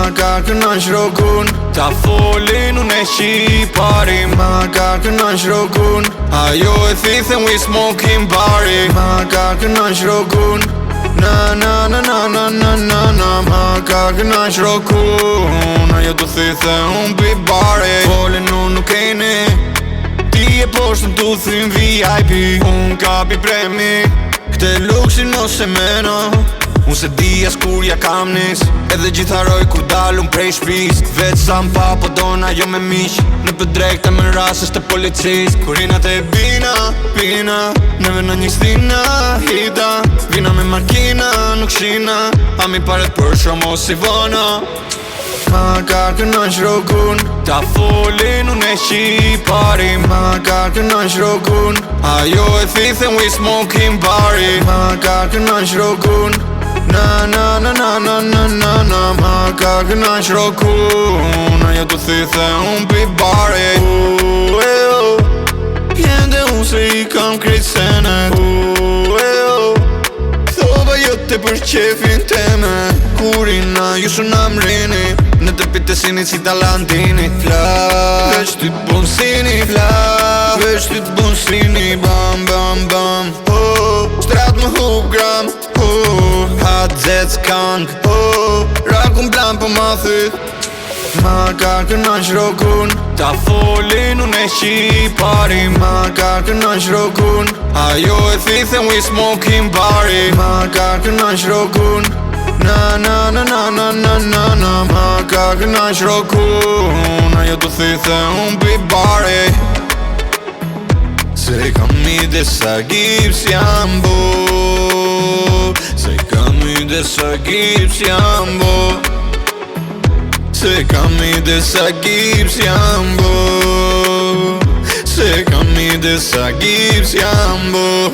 Ma ka kënaq rokun, ta folin unë e shqipari. Ma ka kënaq rokun, ajo e thithën we smoking bari. Ma ka kënaq rokun, na na na na na na na na. Ma ka kënaq rokun, ajo të thithën unë pi bari. Folin unë nuk e ne, ti e poshtën tu thim VIP. Unë kapi premi, këte luksin ose meno. Unë se di as kur ja kam nis, edhe gjitharoj kur dalun prej shpis. Veç sa m'pa po dona jo me miq, në pëdrekte me rasës të policis. Kurinat e bina, pina, neve në një stina, hita. Vina me makina, nuk shina, a mi paret për shumë o si vona. Ma ka kënaq rokun, ta folin unë e shqipari. Ma ka kënaq rokun, ajo e thithën we smoking bari. Ma ka kënaq rokun, na na na na na na na na. Ma ka kënaq rokun, ajo të thithën unë pi bari. Jende unë se i kam krejt senet. Thova jo te për qefin teme, kurina ju su na mrini. Në të pitesini si talantini. Fla, veç ty t'bonsini. Fla, veç ty t'bonsini. Bam, bam, bam. Strat më hub gram. Hat zec kang. Rakun plan po ma thyt. Ma ka kënaq rokun, ta folin unë e shqipari. Ma ka kënaq rokun, ajo e thithën we smoking bari. Ma ka kënaq rokun, na na na na na na na na. Ma ka kënaq rokun, ajo të thithën unë pi bari. Se kam i desa gips jam bo, se kam i desa gips jam bo. Se kam i desa gips jam bo, se kam i desa gips jam bo.